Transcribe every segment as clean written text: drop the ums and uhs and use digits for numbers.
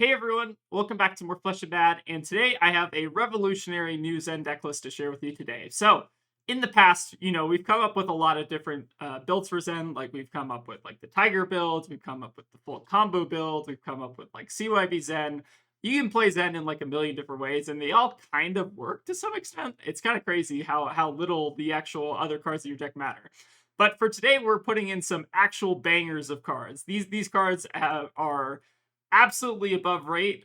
Hey everyone, welcome back to More Flesh and Bad, and today I have a revolutionary new Zen deck list to share with you today. So, in the past, we've come up with a lot of different builds for Zen, like we've come up with like the Tiger builds, we've come up with the full combo build, we've come up with like CYB Zen. You can play Zen in like a million different ways, and they all kind of work to some extent. It's kind of crazy how little the actual other cards in your deck matter. But for today, we're putting in some actual bangers of cards. These cards are absolutely above rate,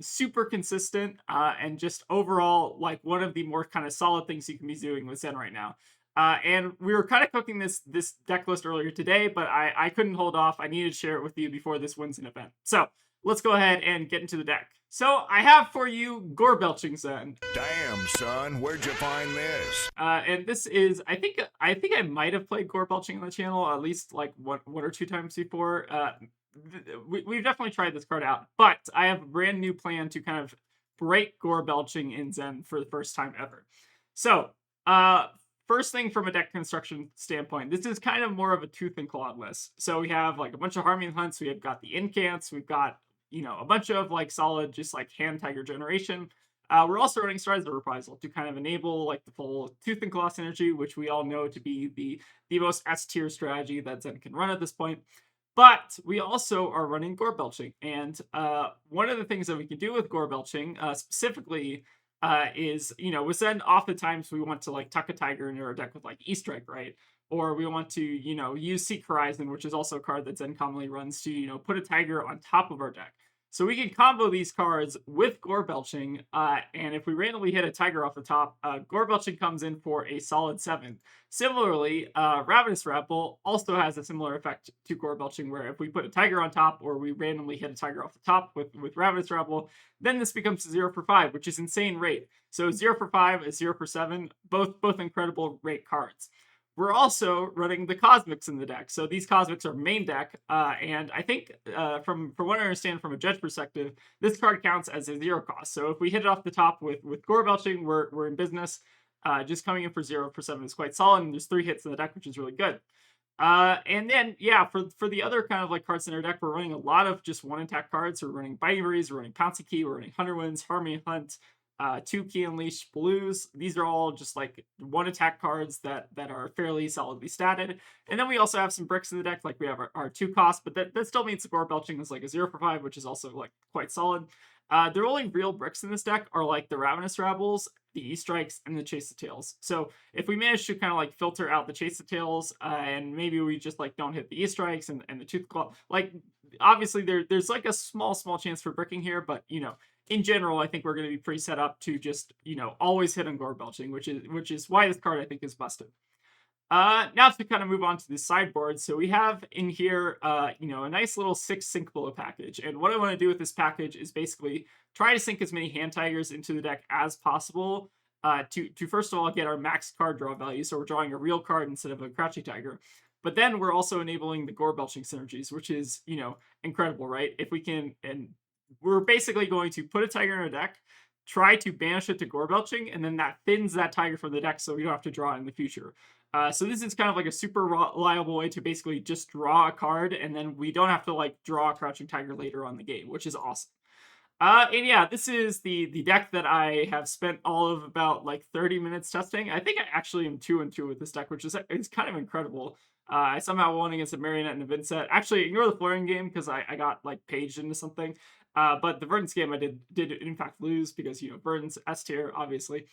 super consistent, and just overall like one of the more kind of solid things you can be doing with Zen right now. And we were kind of cooking this deck list earlier today, but I couldn't hold off. I needed to share it with you before this Wednesday event. So let's go ahead and get into the deck. So I have for you Gore Belching Zen. Damn, son, where'd you find this? And this is I think I might have played Gore Belching on the channel at least like one or two times before. We've definitely tried this card out, but I have a brand new plan to kind of break Gore Belching in Zen for the first time ever. So, first thing from a deck construction standpoint, this is kind of more of a tooth and claw list. So we have like a bunch of Harming Hunts, we have got the Incants, we've got a bunch of like solid just like hand Tiger generation. We're also running Strides of Reprisal to kind of enable like the full Tooth and Claw synergy, which we all know to be the most S tier strategy that Zen can run at this point. But we also are running Gore Belching, and one of the things that we can do with Gore Belching specifically is with Zen, oftentimes we want to like tuck a Tiger into our deck with like E-Strike, right? Or we want to use Seek Horizon, which is also a card that Zen commonly runs to put a Tiger on top of our deck. So we can combo these cards with Gore Belching, and if we randomly hit a Tiger off the top, Gore Belching comes in for a solid 7. Similarly, Ravenous Rebel also has a similar effect to Gore Belching, where if we put a Tiger on top, or we randomly hit a Tiger off the top with Ravenous Rebel, then this becomes 0 for 5, which is insane rate. So 0 for 5 is 0 for 7, both incredible rate cards. We're also running the Cosmics in the deck. So these Cosmics are main deck, and I think from what I understand from a judge perspective, this card counts as a 0 cost. So if we hit it off the top with Gore Belching, we're in business. Just coming in for 0 for 7 is quite solid, and there's 3 hits in the deck, which is really good. And then, yeah, for the other kind of like cards in our deck, we're running a lot of just one attack cards. We're running Biting Breeze, we're running Pouncy Key, we're running Hunter Winds, Harmony Hunt, 2 Key Unleash Blues. These are all just like one attack cards that are fairly solidly statted. And then we also have some bricks in the deck, like we have our 2 cost, but that still means the Gore Belching is like a 0 for 5, which is also like quite solid. The only real bricks in this deck are like the Ravenous Rebels, the E-Strikes, and the Chase the Tails. So if we manage to kind of like filter out the Chase the Tails, and maybe we just like don't hit the E-Strikes and the Tooth Claw, like obviously there's like a small chance for bricking here, but in general, I think we're going to be pretty set up to just always hit on Gore Belching, which is why this card I think is busted. Now to kind of move on to the sideboard. So we have in here, a nice little 6 sync bullet package. And what I want to do with this package is basically try to sync as many hand tigers into the deck as possible. To first of all get our max card draw value. So we're drawing a real card instead of a crouchy tiger. But then we're also enabling the Gore Belching synergies, which is, incredible, right? If we can, and we're basically going to put a tiger in our deck, try to banish it to Gore Belching, and then that thins that tiger from the deck so we don't have to draw it in the future. So this is kind of like a super reliable way to basically just draw a card, and then we don't have to like draw a Crouching Tiger later on the game, which is awesome. And yeah, this is the deck that I have spent all of about like 30 minutes testing. I think I actually am 2-2 with this deck, which is kind of incredible. I somehow won against a Marionette and a Vincent. Actually, ignore the Florian game because I got like paged into something. But the Verdant's game I did in fact lose because Verdant's S tier, obviously.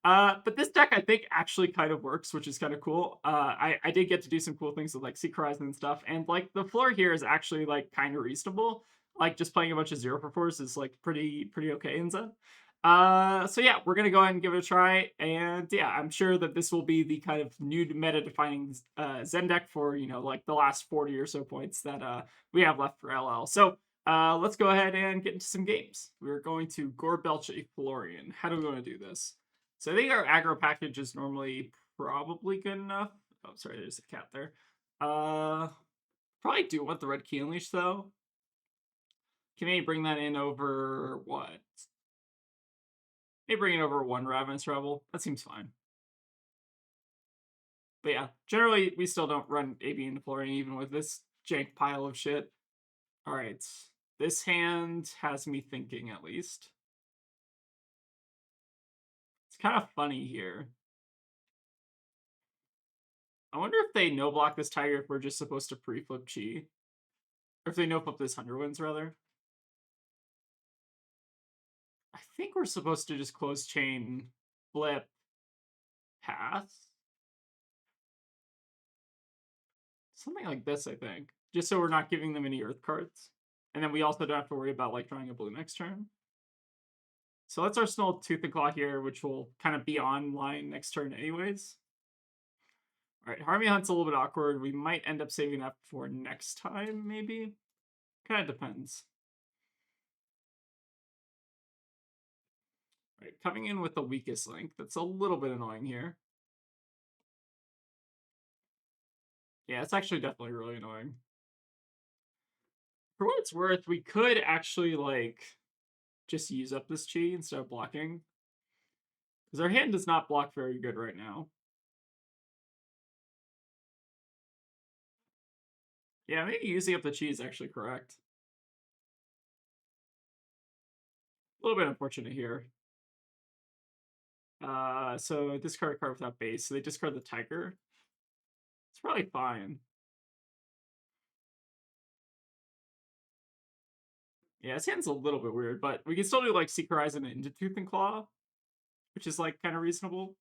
But this deck I think actually kind of works, which is kind of cool. I did get to do some cool things with like Seek Horizon and stuff, and like the floor here is actually like kind of reasonable. Like just playing a bunch of 0 for 4s is like pretty okay in Zen. So yeah, we're gonna go ahead and give it a try, and yeah, I'm sure that this will be the kind of new meta defining Zen deck for like the last 40 or so points that we have left for LL. So let's go ahead and get into some games. We're going to Gore Belch a Florian. How do we want to do this? So I think our aggro package is normally probably good enough. Oh, sorry, there's a cat there. Probably do want the red key unleash though. Can maybe bring that in over what? Maybe bring it over 1 Ravenous Rebel. That seems fine. But yeah, generally we still don't run AB into Florian even with this jank pile of shit. Alright. This hand has me thinking, at least. It's kind of funny here. I wonder if they no-block this Tiger if we're just supposed to pre-flip Chi. Or if they no-flip this 100 Winds, rather. I think we're supposed to just close chain, flip, pass. Something like this, I think. Just so we're not giving them any Earth cards. And then we also don't have to worry about like drawing a blue next turn. So let's Arsenal Tooth and Claw here, which will kind of be online next turn anyways. All right, Harmony Hunt's a little bit awkward. We might end up saving that for next time, maybe. Kind of depends. All right, coming in with the weakest link. That's a little bit annoying here. Yeah, it's actually definitely really annoying. For what it's worth, we could actually, like, just use up this Chi instead of blocking. Because our hand does not block very good right now. Yeah, maybe using up the Chi is actually correct. A little bit unfortunate here. So discard a card without base. So they discard the Tiger. It's probably fine. Yeah, his hand's a little bit weird, but we can still do like Seek Horizon into Tooth and Claw, which is like kind of reasonable.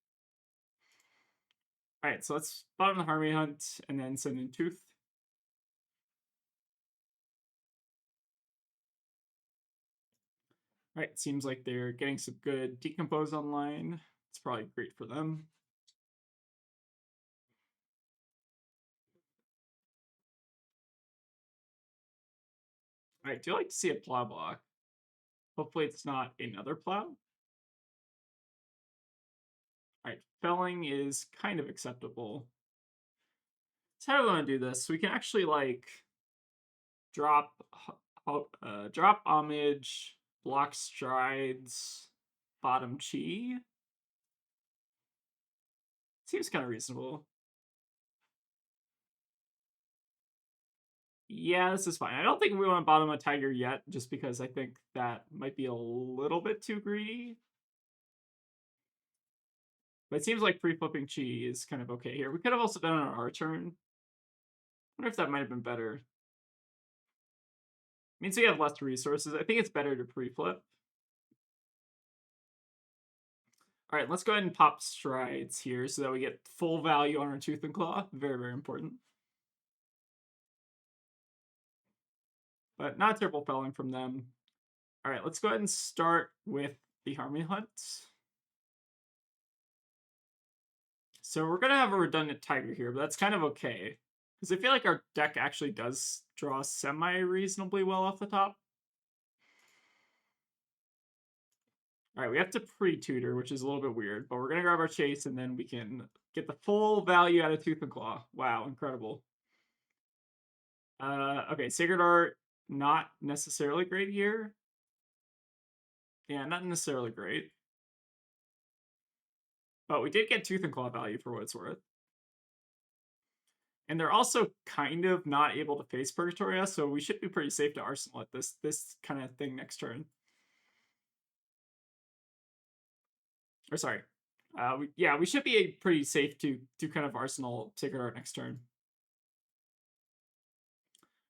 All right, so let's bottom the Harmony Hunt and then send in Tooth. All right, seems like they're getting some good Decompose online. It's probably great for them. All right, do you like to see a plow block? Hopefully it's not another plow. All right, felling is kind of acceptable. So how do we want to do this? We can actually like drop Homage, block Strides, bottom Chi. Seems kind of reasonable. Yeah, this is fine. I don't think we want to bottom a Tiger yet, just because I think that might be a little bit too greedy. But it seems like free-flipping Chi is kind of okay here. We could have also done it on our turn. I wonder if that might have been better. Means we have less resources. I think it's better to pre-flip. All right, let's go ahead and pop Strides here so that we get full value on our Tooth and Claw. Very, very important. But not terrible felling from them. All right, let's go ahead and start with the Harmony Hunt. So we're going to have a redundant Tiger here, but that's kind of okay. Because I feel like our deck actually does draw semi-reasonably well off the top. All right, we have to pre-tutor, which is a little bit weird, but we're going to grab our Chase, and then we can get the full value out of Tooth and Claw. Wow, incredible. Okay, Sacred Art, not necessarily great here. Yeah, not necessarily great. But we did get Tooth and Claw value for what it's worth. And they're also kind of not able to face Purgatoria, so we should be pretty safe to Arsenal at this kind of thing next turn. Or sorry. We should be pretty safe to kind of Arsenal Sacred Art next turn.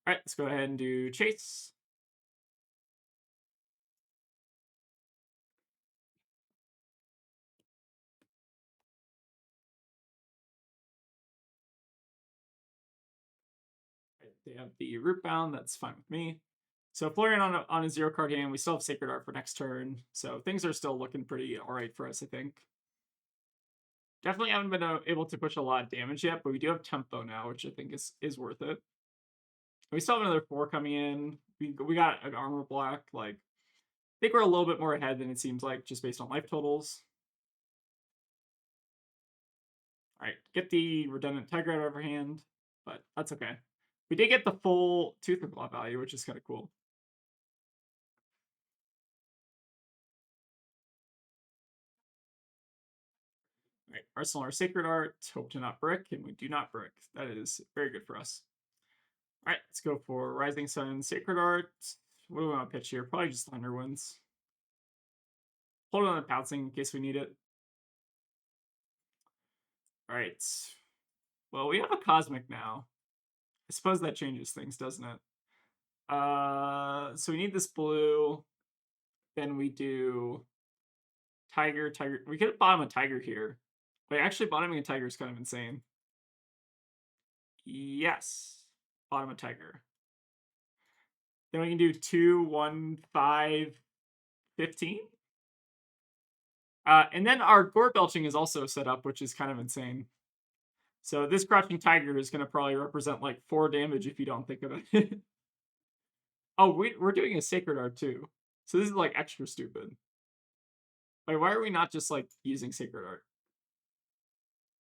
All right, let's go ahead and do Chase. They have the Root Bound, that's fine with me. So Florian on a 0-card hand, we still have Sacred Art for next turn. So things are still looking pretty all right for us, I think. Definitely haven't been able to push a lot of damage yet, but we do have Tempo now, which I think is worth it. We still have another 4 coming in. We got an armor block. Like, I think we're a little bit more ahead than it seems like, just based on life totals. All right, get the redundant Tiger out of our hand, but that's okay. We did get the full Tooth and Claw value, which is kind of cool. All right, Arsenal our Sacred Art, hope to not brick, and we do not brick. That is very good for us. All right, let's go for Rising Sun Sacred Art. What do we want to pitch here? Probably just Thunder Winds. Hold on to Pouncing in case we need it. All right. Well, we have a Cosmic now. I suppose that changes things, doesn't it? So we need this blue. Then we do Tiger. We could bottom a Tiger here. Wait, actually, bottoming a Tiger is kind of insane. Yes. Bottom a Tiger. Then we can do 2, 1, 5, 15. And then our Gore Belching is also set up, which is kind of insane. So this Crouching Tiger is going to probably represent like 4 damage if you don't think of it. Oh, we're doing a Sacred Art too. So this is like extra stupid. Wait, why are we not just like using Sacred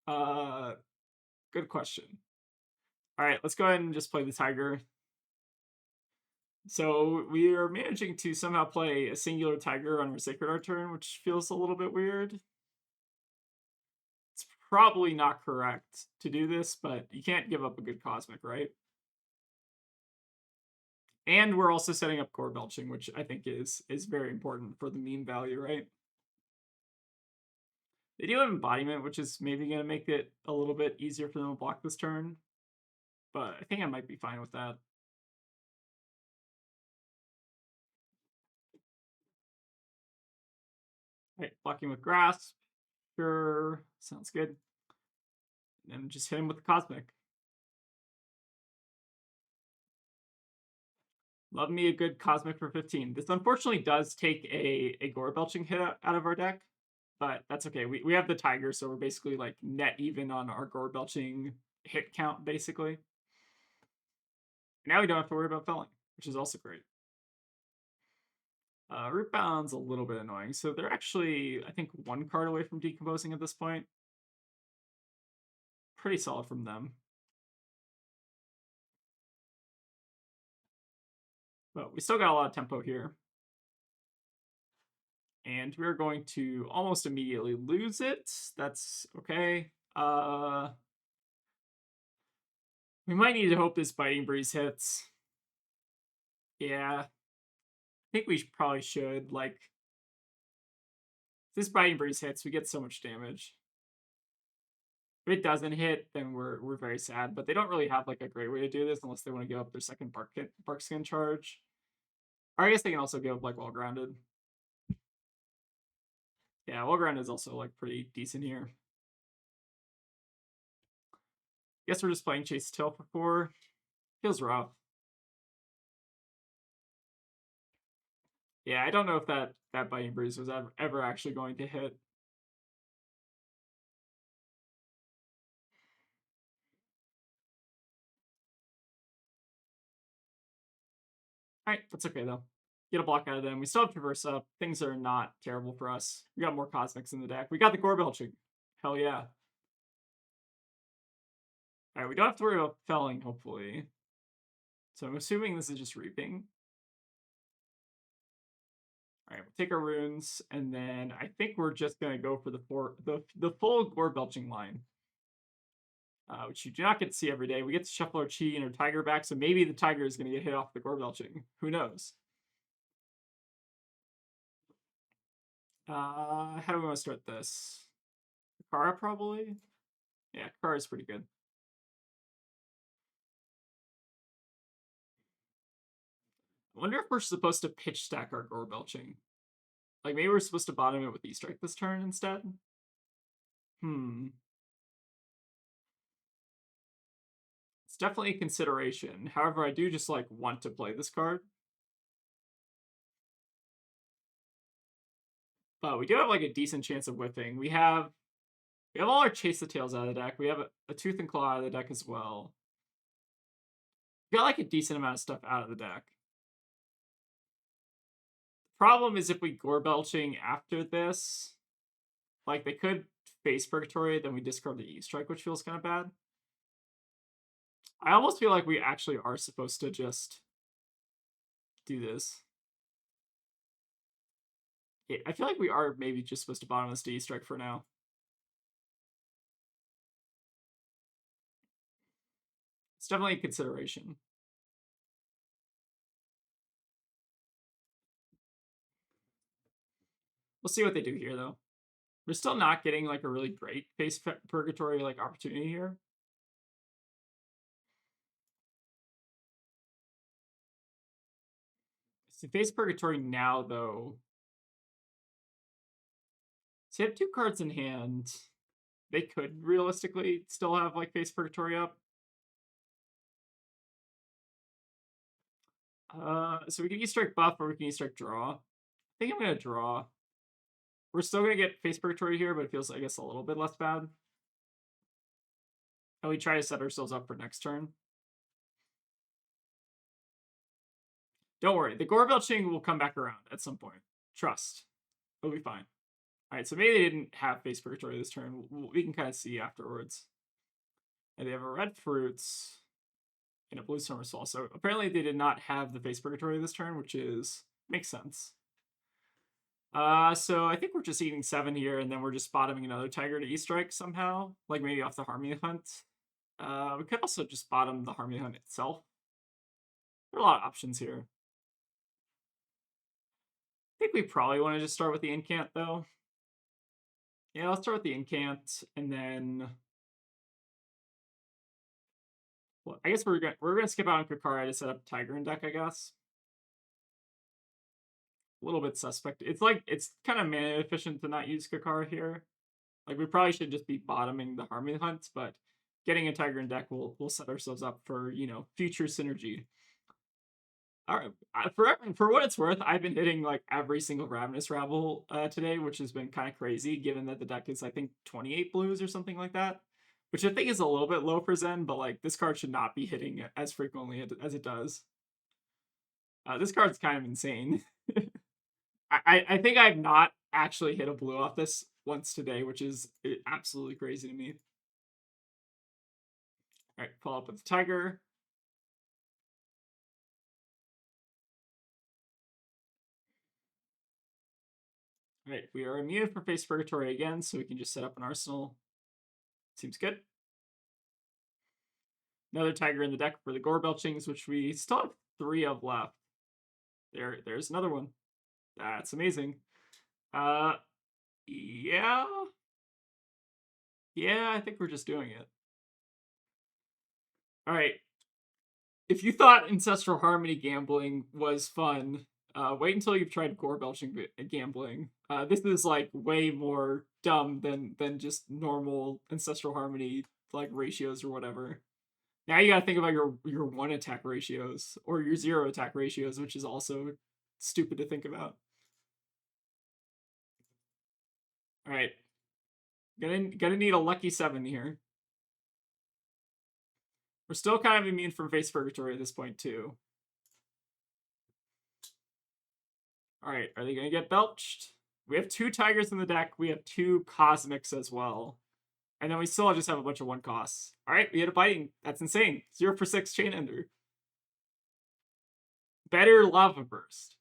Art? Good question. All right, let's go ahead and just play the Tiger. So we are managing to somehow play a singular Tiger on our Sacred Art turn, which feels a little bit weird. It's probably not correct to do this, but you can't give up a good Cosmic, right? And we're also setting up Gore Belching, which I think is very important for the meme value, right? They do have Embodiment, which is maybe going to make it a little bit easier for them to block this turn. But I think I might be fine with that. Right, blocking with Grasp. Sure, sounds good. And then just hit him with the Cosmic. Love me a good Cosmic for 15. This unfortunately does take a Gore Belching hit out of our deck, but that's okay. We have the Tiger, so we're basically like net even on our Gore Belching hit count, basically. Now we don't have to worry about felling, which is also great. Rootbound's a little bit annoying, so they're actually, I think, 1 card away from decomposing at this point. Pretty solid from them. But we still got a lot of tempo here. And we're going to almost immediately lose it. That's okay. We might need to hope this Biting Breeze hits. Yeah. I think we probably should. Like, if this Biting Breeze hits, we get so much damage. If it doesn't hit, then we're very sad. But they don't really have like a great way to do this unless they want to give up their second Bark Skin charge. Or I guess they can also give up like Well Grounded. Yeah, Well Grounded is also like pretty decent here. Guess we're just playing Chase Tail for 4. Feels rough. Yeah, I don't know if that Biting Breeze was ever actually going to hit. Alright, that's okay though. Get a block out of them. We still have Traverse up. Things are not terrible for us. We got more Cosmics in the deck. We got the Gore Belching. Hell yeah. Alright, we don't have to worry about felling, hopefully. So I'm assuming this is just reaping. Alright, we'll take our runes, and then I think we're just going to go for the full Gore Belching line. Which you do not get to see every day. We get to shuffle our Chi and our Tiger back, so maybe the Tiger is going to get hit off the Gore Belching. Who knows? How do we want to start this? Kara, probably? Yeah, Kara is pretty good. I wonder if we're supposed to pitch stack our Gore Belching. Like, maybe we're supposed to bottom it with E-Strike this turn instead? It's definitely a consideration. However, I do just, like, want to play this card. But we do have, like, a decent chance of whiffing. We have all our Chase the Tails out of the deck. We have a Tooth and Claw out of the deck as well. We got, like, a decent amount of stuff out of the deck. The problem is if we Gore Belching after this, like, they could face Purgatory, then we discard the E-Strike, which feels kind of bad. I almost feel like we actually are supposed to just do this. Yeah, I feel like we are maybe just supposed to bottom this to E-Strike for now. It's definitely a consideration. We'll see what they do here, though. We're still not getting like a really great face purgatory like opportunity here. So face purgatory now, though. So you have 2 cards in hand. They could realistically still have like face purgatory up. So we can E-Strike buff or we can E-Strike draw. I think I'm gonna draw. We're still gonna get face purgatory here, but it feels, I guess, a little bit less bad. And we try to set ourselves up for next turn. Don't worry, the Gore Belching will come back around at some point. Trust. It'll be fine. Alright, so maybe they didn't have face purgatory this turn. We can kind of see afterwards. And they have a red fruits and a blue somersault. So apparently they did not have the face purgatory this turn, which makes sense. So I think we're just eating 7 here, and then we're just bottoming another tiger to E-Strike somehow. Like maybe off the Harmony Hunt. We could also just bottom the Harmony Hunt itself. There are a lot of options here. I think we probably want to just start with the incant, though. Yeah, let's start with the incant, and then... Well, I guess we're gonna skip out on Kakara to set up Tiger in deck, I guess. A little bit suspect. It's kind of mana efficient to not use Kakara here. Like we probably should just be bottoming the Harmony Hunt, but getting a Tiger in deck will set ourselves up for, future synergy. All right, for what it's worth, I've been hitting like every single Ravenous Rabble today, which has been kind of crazy, given that the deck is, I think, 28 blues or something like that, which I think is a little bit low for Zen, but like this card should not be hitting as frequently as it does. This card's kind of insane. I think I've not actually hit a blue off this once today, which is absolutely crazy to me. All right, follow up with the Tiger. All right, we are immune from face purgatory again, so we can just set up an arsenal. Seems good. Another Tiger in the deck for the Gore Belchings, which we still have 3 of left. There's another one. That's amazing. Yeah. Yeah, I think we're just doing it. All right. If you thought Ancestral Harmony gambling was fun, wait until you've tried Gore Belching gambling. This is like way more dumb than just normal Ancestral Harmony like ratios or whatever. Now you gotta think about your 1 attack ratios or your 0 attack ratios, which is also stupid to think about. All right, gonna need a lucky 7 here. We're still kind of immune from face purgatory at this point too. All right, are they gonna get belched? We have 2 tigers in the deck. We have 2 cosmics as well. And then we still just have a bunch of 1 costs. All right, we had a biting. That's insane. 0 for 6 chain ender. Better lava burst.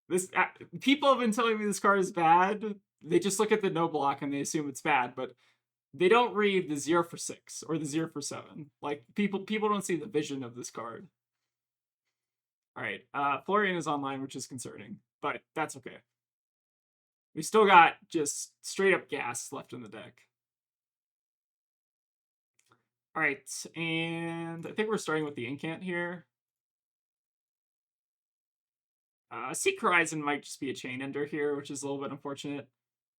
This people have been telling me this card is bad. They just look at the no block and they assume it's bad, but they don't read the 0 for 6 or the 0 for 7. Like people don't see the vision of this card. All right, Florian is online, which is concerning, but that's okay. We still got just straight up gas left in the deck. All right, and I think we're starting with the incant here. Seek Horizon might just be a chain ender here, which is a little bit unfortunate.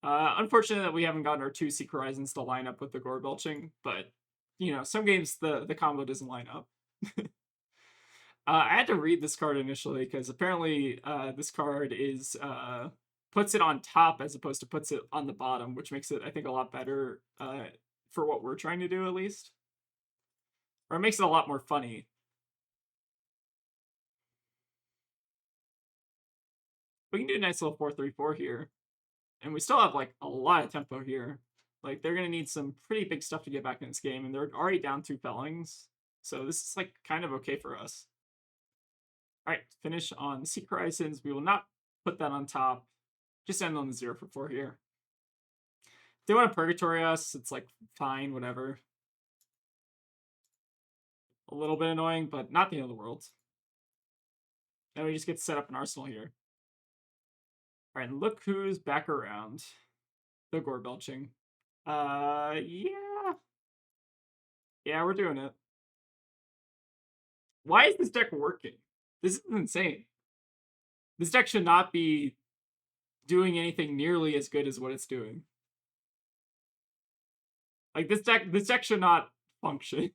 Unfortunate that we haven't gotten our 2 Seek Horizons to line up with the Gore Belching, but, some games the combo doesn't line up. I had to read this card initially, because apparently this card is puts it on top as opposed to puts it on the bottom, which makes it, I think, a lot better for what we're trying to do, at least. Or it makes it a lot more funny. We can do a nice little 4-3-4 here. And we still have, like, a lot of tempo here. Like, they're going to need some pretty big stuff to get back in this game, and they're already down 2 fellings. So this is, like, kind of okay for us. All right, finish on Seek Horizons. We will not put that on top. Just end on the 0 for 4 here. If they want to Purgatory us, it's, like, fine, whatever. A little bit annoying, but not the end of the world. And we just get to set up an arsenal here. All right, look who's back around. The Gore Belching. Yeah. Yeah, we're doing it. Why is this deck working? This is insane. This deck should not be doing anything nearly as good as what it's doing. Like this deck should not function.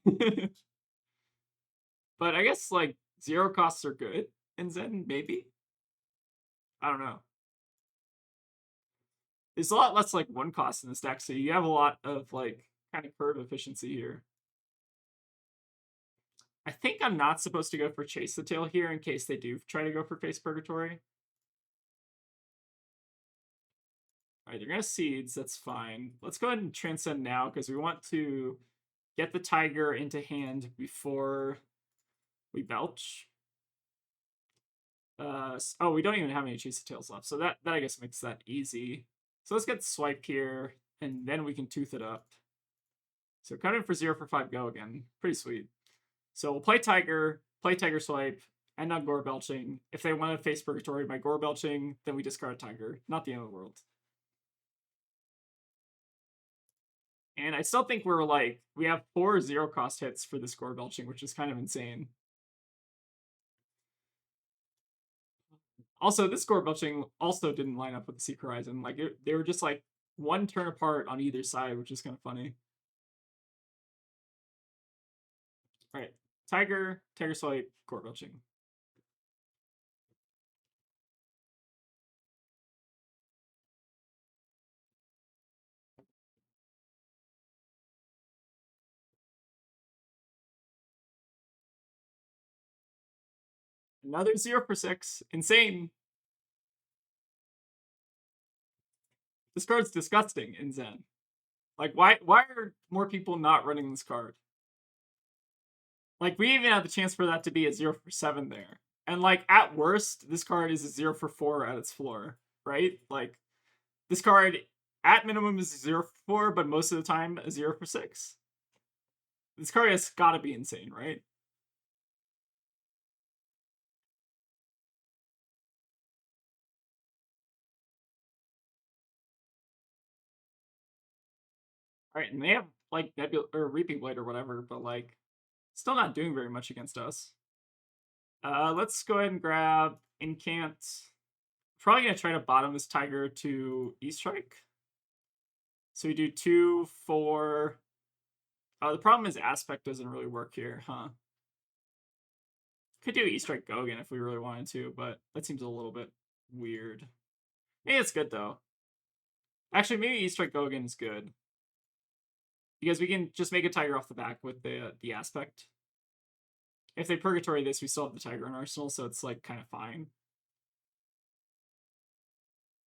But I guess like 0 costs are good in Zen, maybe. I don't know. There's a lot less like 1 cost in this deck, so you have a lot of like kind of curve efficiency here. I think I'm not supposed to go for Chase the Tail here in case they do try to go for Face Purgatory. Alright, they're gonna Seeds, that's fine. Let's go ahead and Transcend now, because we want to get the Tiger into hand before we Belch. Oh, we don't even have any Chase the Tails left, so that I guess makes that easy. So let's get Swipe here, and then we can Tooth it up. So cut in for 0 for 5 go again. Pretty sweet. So we'll play Tiger Swipe, and on Gore Belching. If they want to Face Purgatory by Gore Belching, then we discard a Tiger. Not the end of the world. And I still think we're like, we have 4 0 cost hits for this Gore Belching, which is kind of insane. Also, this Gore Belching also didn't line up with the Seek Horizon. Like, they were just like 1 turn apart on either side, which is kind of funny. Alright, Tiger Swipe, Gore Belching. Another 0 for 6. Insane. This card's disgusting in Zen. Like, why are more people not running this card? Like, we even had the chance for that to be a 0 for 7 there. And, like, at worst, this card is a 0 for 4 at its floor, right? Like, this card, at minimum, is a 0 for 4, but most of the time, a 0 for 6. This card has gotta be insane, right? Alright, and they have, like, Reaping Blade or whatever, but, like, still not doing very much against us. Let's go ahead and grab Incant. Probably gonna try to bottom this Tiger to E-Strike. So we do 2, 4. The problem is Aspect doesn't really work here, huh? Could do E-Strike Go again if we really wanted to, but that seems a little bit weird. Maybe it's good, though. Actually, maybe E-Strike Go again is good. Because we can just make a Tiger off the back with the Aspect. If they Purgatory this, we still have the Tiger in Arsenal, so it's, like, kind of fine.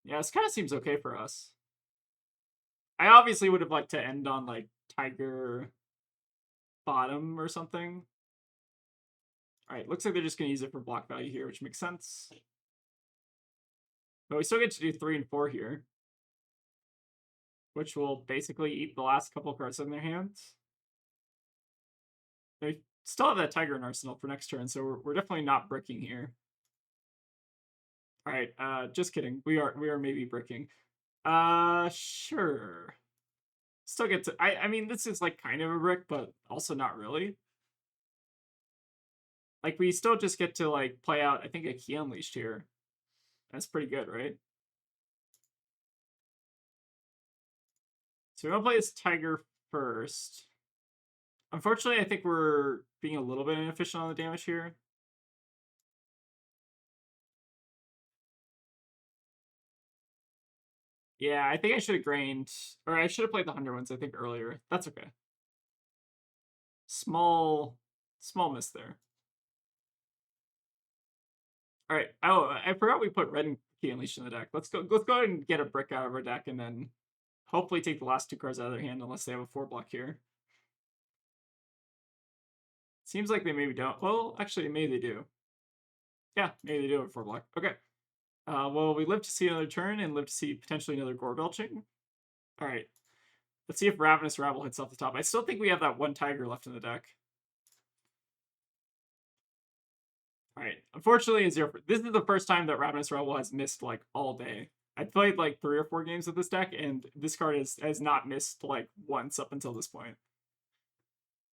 Yeah, this kind of seems okay for us. I obviously would have liked to end on, like, Tiger bottom or something. Alright, looks like they're just going to use it for block value here, which makes sense. But we still get to do 3 and 4 here. Which will basically eat the last couple cards in their hands. They still have that Tiger in Arsenal for next turn, so we're definitely not bricking here. Alright, just kidding. We are maybe bricking. Sure. Still get to... I mean, this is, like, kind of a brick, but also not really. Like, we still just get to, like, play out, I think, a Key Unleashed here. That's pretty good, right? So we're going to play this Tiger first. Unfortunately, I think we're being a little bit inefficient on the damage here. Yeah, I think I should have grained, or I should have played the 100 ones, I think, earlier. That's okay. Small miss there. All right. Oh, I forgot we put Red and Key Unleashed in the deck. Let's go ahead and get a brick out of our deck, and then hopefully take the last 2 cards out of their hand, unless they have a 4 block here. Seems like they maybe don't. Well, actually, maybe they do. Yeah, maybe they do have a 4 block. Okay. Well, we live to see another turn and live to see potentially another Gore Belching. All right. Let's see if Ravenous Rabble hits off the top. I still think we have that 1 Tiger left in the deck. All right. Unfortunately, this is the first time that Ravenous Rabble has missed, like, all day. I played like 3 or 4 games with this deck, and this card has not missed like once up until this point,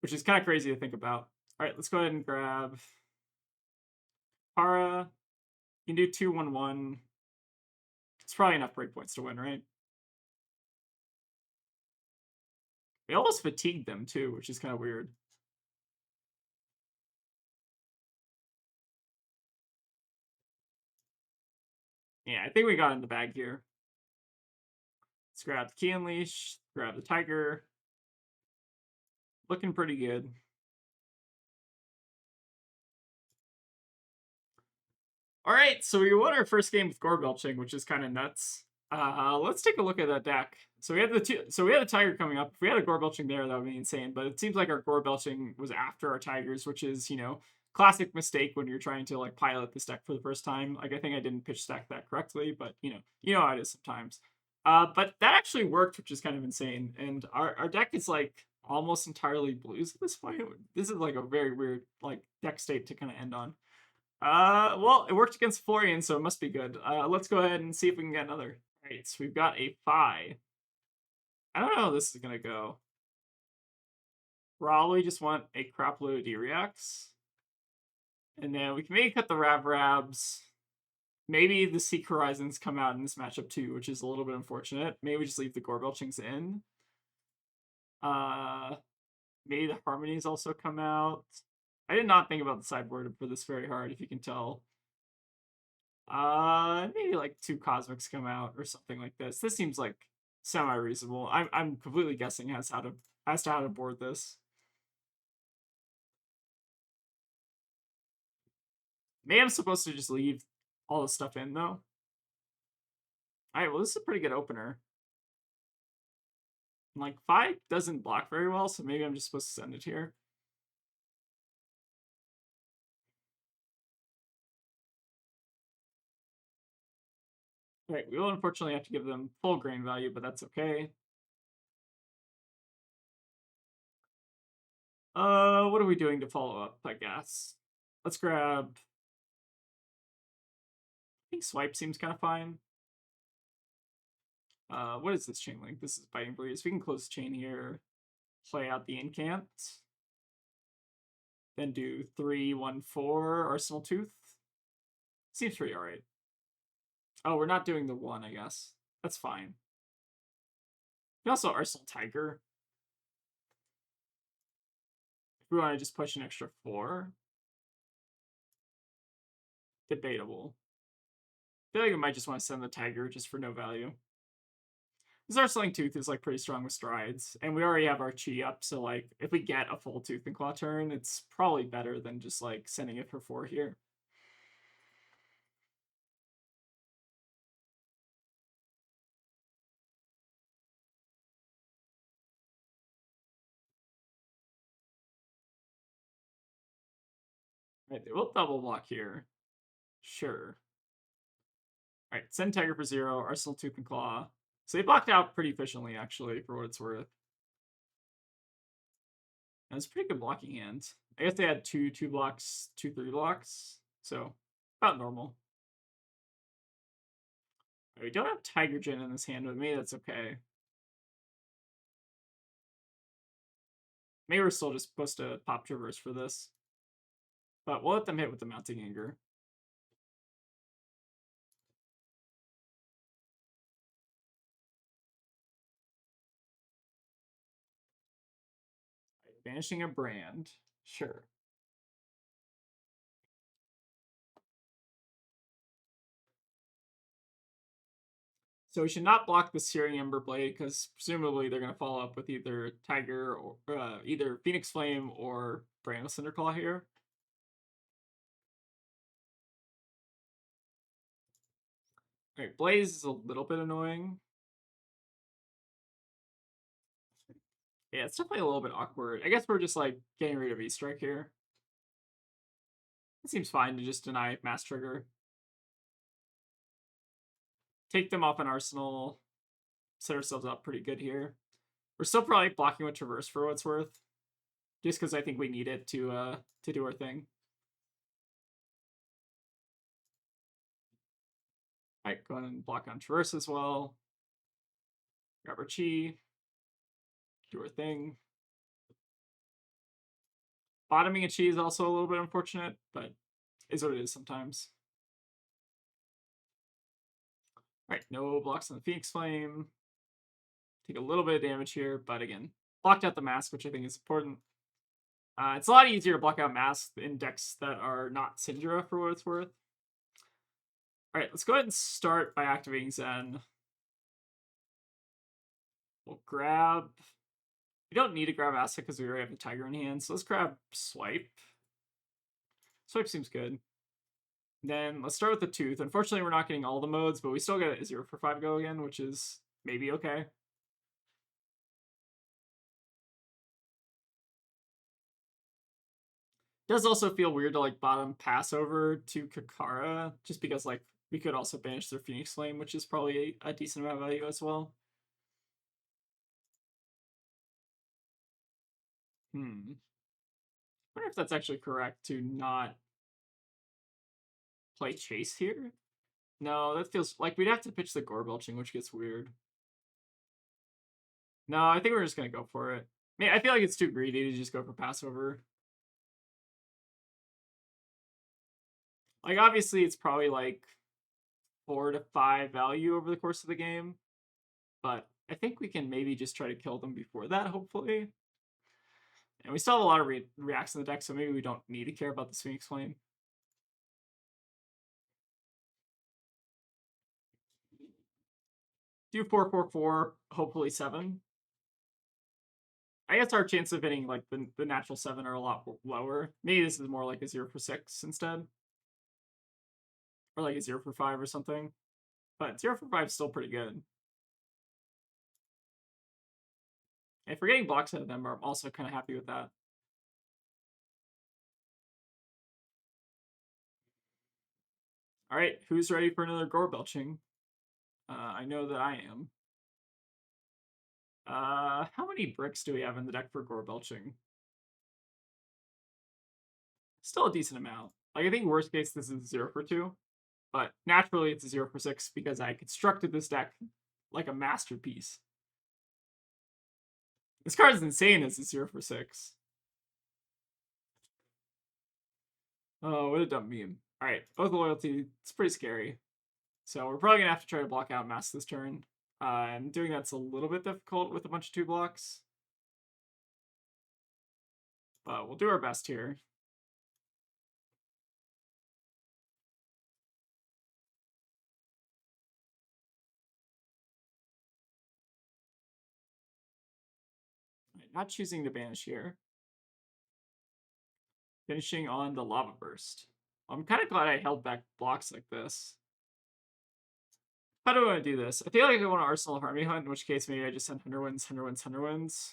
which is kind of crazy to think about. All right, let's go ahead and grab Para. You can do 2/1/1. It's probably enough breakpoints to win, right? We almost fatigued them too, which is kind of weird. Yeah, I think we got in the bag here. Let's grab the Key Unleash, grab the Tiger. Looking pretty good. All right, so we won our first game with Gore Belching, which is kind of nuts. Let's take a look at that deck. So we had a Tiger coming up. If we had a Gore Belching there, that would be insane. But it seems like our Gore Belching was after our Tigers, which is classic mistake when you're trying to like pilot this deck for the first time. Like I think I didn't pitch stack that correctly, but you know how it is sometimes. But that actually worked, which is kind of insane. And our deck is like almost entirely blues at this point. This is like a very weird like deck state to kind of end on. Well, it worked against Florian, so it must be good. Let's go ahead and see if we can get another. All right, so we've got a Phi. I don't know how this is gonna go. Probably just want a crap load of D-Reacts. And then we can maybe cut the Rav-Rabs. Maybe the Seek Horizons come out in this matchup too, which is a little bit unfortunate. Maybe we just leave the Gore Belchings in. Maybe the Harmonies also come out. I did not think about the sideboard for this very hard, if you can tell. Maybe like 2 Cosmics come out or something like this. This seems like semi-reasonable. I'm completely guessing as to how to board this. Maybe I'm supposed to just leave all the stuff in though. Alright, well this is a pretty good opener. And, like 5 doesn't block very well, so maybe I'm just supposed to send it here. Alright, we will unfortunately have to give them full grain value, but that's okay. What are we doing to follow up, I guess? Let's grab... I think Swipe seems kind of fine. What is this chain link? This is Biting Breeze. We can close the chain here, play out the Incant, then do 3/1/4 Arsenal Tooth. Seems pretty alright. Oh, we're not doing the 1, I guess. That's fine. We also Arsenal Tiger. If we want to just push an extra 4. Debatable. I feel like we might just want to send the Tiger just for no value. This Arsenal Tooth is like pretty strong with strides, and we already have our Chi up, so like if we get a full Tooth and Claw turn, it's probably better than just like sending it for 4 here. Right, they will double block here. Sure. Alright, send Tiger for 0, Arsenal Tooth and Claw. So they blocked out pretty efficiently, actually, for what it's worth. And it's a pretty good blocking hand. I guess they had 2 blocks, 2 3 blocks. So, about normal. Right, we don't have Tiger Gen in this hand, but maybe that's okay. Maybe we're still just supposed to pop Traverse for this. But we'll let them hit with the Mounting Anger. Right, banishing a brand. Sure. So we should not block the Searing Ember Blade because presumably they're going to follow up with either Tiger or either Phoenix Flame or Brandle Cinderclaw here. Alright, Blaze is a little bit annoying. Yeah, it's definitely a little bit awkward. I guess we're just like getting rid of E-Strike here. It seems fine to just deny Mass Trigger. Take them off an Arsenal. Set ourselves up pretty good here. We're still probably blocking with Traverse for what it's worth. Just because I think we need it to do our thing. Alright, go ahead and block on Traverse as well. Grab our Chi. Do our thing. Bottoming a Chi is also a little bit unfortunate, but is what it is sometimes. Alright, no blocks on the Phoenix Flame. Take a little bit of damage here, but again, blocked out the mask, which I think is important. It's a lot easier to block out masks in decks that are not Syndra, for what it's worth. Alright, let's go ahead and start by activating Zen. We'll grab... We don't need to grab Acid because we already have the Tiger in hand, so let's grab Swipe. Swipe seems good. Then let's start with the Tooth. Unfortunately, we're not getting all the modes, but we still get a 0 for 5 go again, which is maybe okay. Does also feel weird to like bottom pass over to Kakara, just because like we could also banish their Phoenix Flame, which is probably a decent amount of value as well. I wonder if that's actually correct to not play Chase here. No, that feels like we'd have to pitch the Gore Belching, which gets weird. No, I think we're just gonna go for it. I feel like it's too greedy to just go for Passover. Like, obviously, it's probably like 4 to 5 value over the course of the game, but I think we can maybe just try to kill them before that, hopefully. And we still have a lot of reacts in the deck, so maybe we don't need to care about the Phoenix Flame. Do 4/4/4, hopefully 7. I guess our chance of hitting like the natural 7 are a lot lower. Maybe this is more like a 0 for 6 instead. Or like a 0 for 5 or something. But 0 for 5 is still pretty good. If we're getting blocks out of them, I'm also kind of happy with that. Alright, who's ready for another Gore Belching? I know that I am. How many bricks do we have in the deck for Gore Belching? Still a decent amount. Like, I think worst case this is 0 for 2. But naturally it's a 0 for 6 because I constructed this deck like a masterpiece. This card is insane as a 0 for 6. Oh, what a dumb meme. Alright, both loyalty. It's pretty scary. So we're probably going to have to try to block out Mask this turn. And doing that's a little bit difficult with a bunch of 2 blocks. But we'll do our best here. Right, not choosing to banish here. Finishing on the Lava Burst. I'm kind of glad I held back blocks like this. How do I want to do this? I feel like I want to Arsenal Harmony Hunt, in which case maybe I just send Hunterwinds.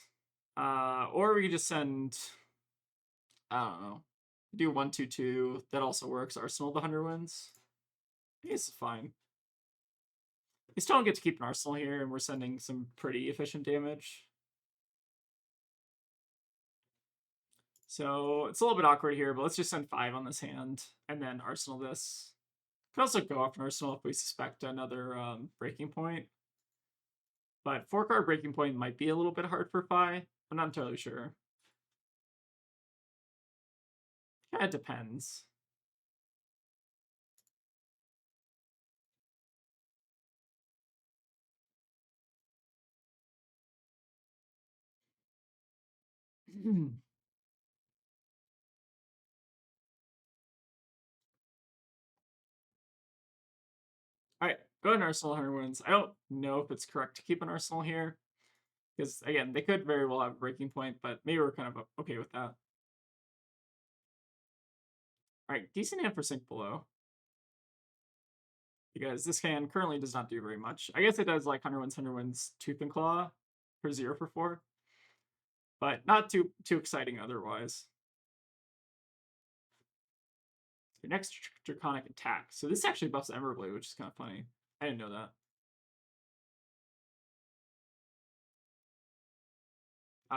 Or we could just send, I don't know, do 1/2/2. That also works. Arsenal the Hunterwinds. I guess it's fine. We still don't get to keep an Arsenal here, and we're sending some pretty efficient damage. So it's a little bit awkward here, but let's just send 5 on this hand, and then Arsenal this. Could also go off an Arsenal if we suspect another Breaking Point. But 4-card Breaking Point might be a little bit hard for Fi. I'm not entirely sure. Kind of depends. Alright, go ahead and Arsenal Hunterwinds. I don't know if it's correct to keep an Arsenal here. Because, again, they could very well have a Breaking Point, but maybe we're kind of okay with that. Alright, decent hand for Sink Below. Because this hand currently does not do very much. I guess it does like Hunterwinds, Tooth and Claw for 0 for 4. But not too exciting otherwise. Your next Draconic Attack. So this actually buffs Emberblade, which is kind of funny. I didn't know that.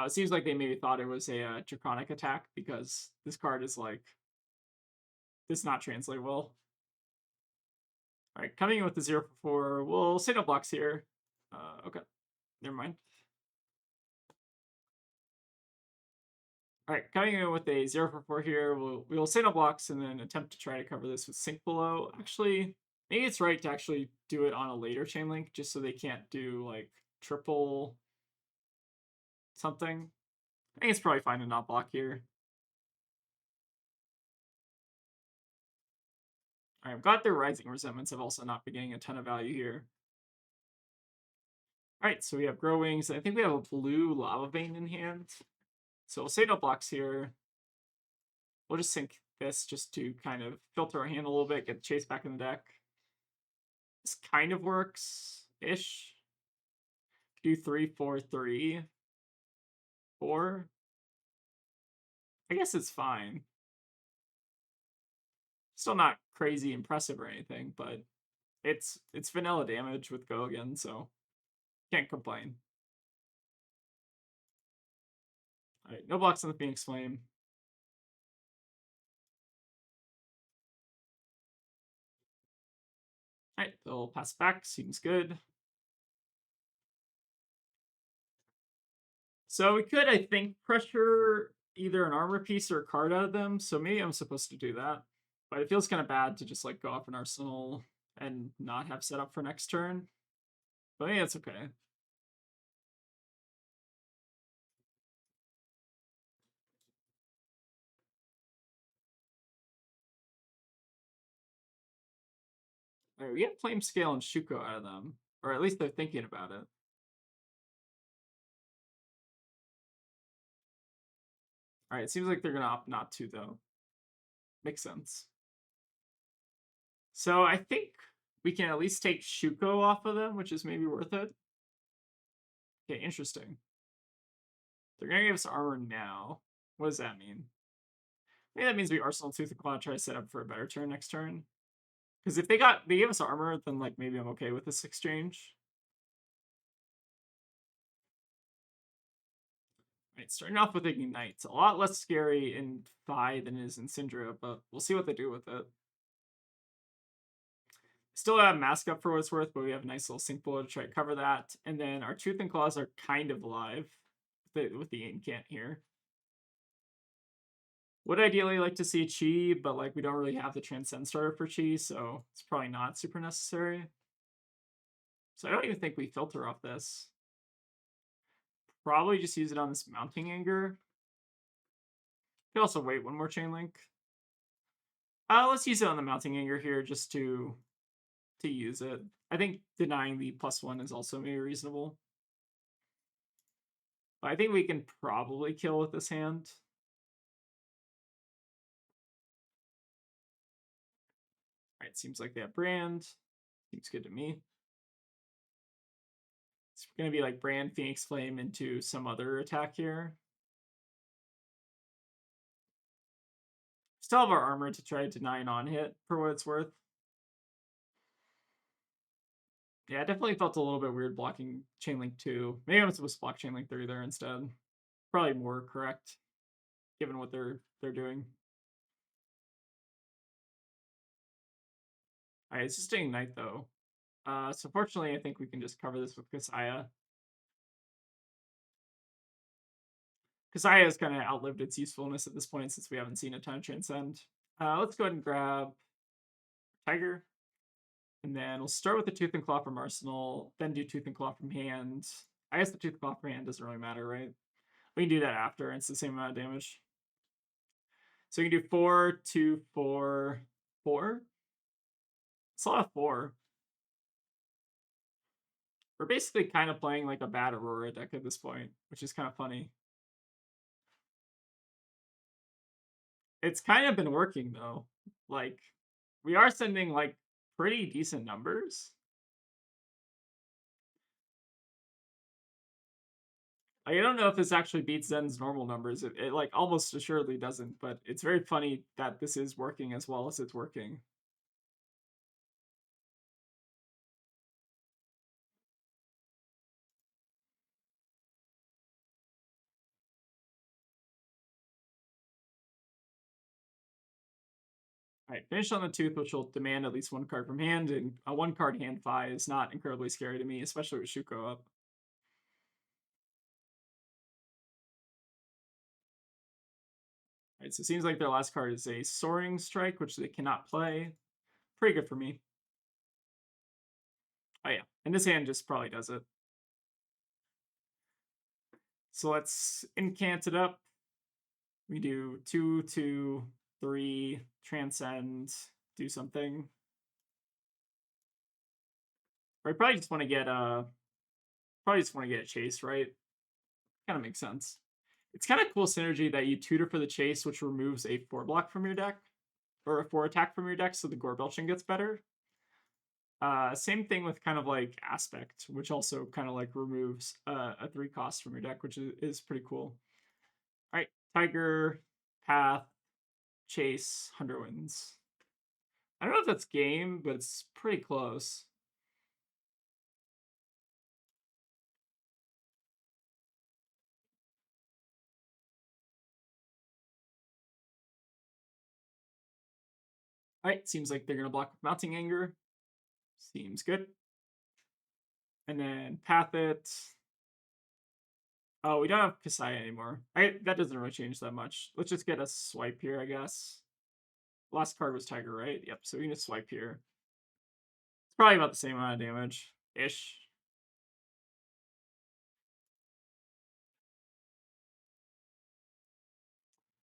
It seems like they maybe thought it was a Draconic Attack because this card is like, does not translate well. All right, coming in with the 0 for 4. We'll say no blocks here. Okay, never mind. All right, coming in with a 0 for 4 here. We'll say no blocks and then attempt to try to cover this with sink below. Actually, maybe it's right to actually do it on a later chain link just so they can't do like triple something. I think it's probably fine to not block here. All right, I've got their rising resentments. I've also not been getting a ton of value here. All right, so we have grow wings. I think we have a blue lava vein in hand. So we'll say no blocks here. We'll just sink this just to kind of filter our hand a little bit, get the chase back in the deck. This kind of works-ish. Do 3, 4, 3, 4. I guess it's fine. Still not crazy impressive or anything, but it's vanilla damage with Go again, so can't complain. All right, no blocks on the Phoenix Flame. All right, they'll pass back. Seems good. So we could, I think, pressure either an armor piece or a card out of them. So maybe I'm supposed to do that. But it feels kind of bad to just like go off an arsenal and not have set up for next turn. But yeah, it's okay. All right, we get Flame Scale and Shuko out of them. Or at least they're thinking about it. All right, it seems like they're going to opt not to, though. Makes sense. So I think we can at least take Shuko off of them, which is maybe worth it. Okay, interesting. They're going to give us armor now. What does that mean? Maybe that means we Arsenal Tooth and Claw, try to set up for a better turn next turn. Because if they gave us armor, then like maybe I'm okay with this exchange. Right, starting off with Ignite. It's a lot less scary in Phi than it is in Syndra, but we'll see what they do with it. Still have Mask up for what it's worth, but we have a nice little Sink Blow to try to cover that. And then our Tooth and Claws are kind of alive with the Incant here. Would ideally like to see Chi, but like we don't really have the Transcend starter for Chi, so it's probably not super necessary. So I don't even think we filter off this. Probably just use it on this Mounting Anger. Could also wait one more Chain Link. Let's use it on the Mounting Anger here just to use it. I think denying the +1 is also maybe reasonable. But I think we can probably kill with this hand. Alright, seems like they have Brand. Seems good to me. It's going to be like Brand, Phoenix Flame into some other attack here. Still have our armor to try to deny an on-hit for what it's worth. Yeah, it definitely felt a little bit weird blocking Chainlink 2. Maybe I'm supposed to block Chainlink 3 there instead. Probably more correct, given what they're doing. Alright, it's just an Ignite though. So fortunately, I think we can just cover this with Kasaya. Kasaya has kind of outlived its usefulness at this point since we haven't seen a ton of Transcend. Let's go ahead and grab Tiger. And then we'll start with the Tooth and Claw from Arsenal, then do Tooth and Claw from hand. I guess the Tooth and Claw from hand doesn't really matter, right? We can do that after, and it's the same amount of damage. So we can do 4, 2, 4, 4. It's a lot of 4. We're basically kind of playing like a bad Aurora deck at this point, which is kind of funny. It's kind of been working though. Like, we are sending like pretty decent numbers. I don't know if this actually beats Zen's normal numbers. It like almost assuredly doesn't, but it's very funny that this is working as well as it's working. Alright, finish on the tooth, which will demand at least one card from hand, and a one card hand fi is not incredibly scary to me, especially with Shuko up. Alright, so it seems like their last card is a Soaring Strike, which they cannot play. Pretty good for me. Oh yeah, and this hand just probably does it. So let's incant it up. We do 2, 2, 3, transcend, do something. Or I probably just want to get a chase, right? Kind of makes sense. It's kind of cool synergy that you tutor for the chase, which removes a 4 block from your deck, or a 4 attack from your deck, so the Gore Belching gets better. Same thing with kind of like Aspect, which also kind of like removes a 3 cost from your deck, which is pretty cool. All right, Tiger, Path, Chase, 100 wins. I don't know if that's game, but it's pretty close. All right, seems like they're going to block with Mounting Anger. Seems good. And then Path it. Oh, we don't have Kasaya anymore. That doesn't really change that much. Let's just get a swipe here, I guess. Last card was Tiger, right? Yep, so we can just swipe here. It's probably about the same amount of damage-ish.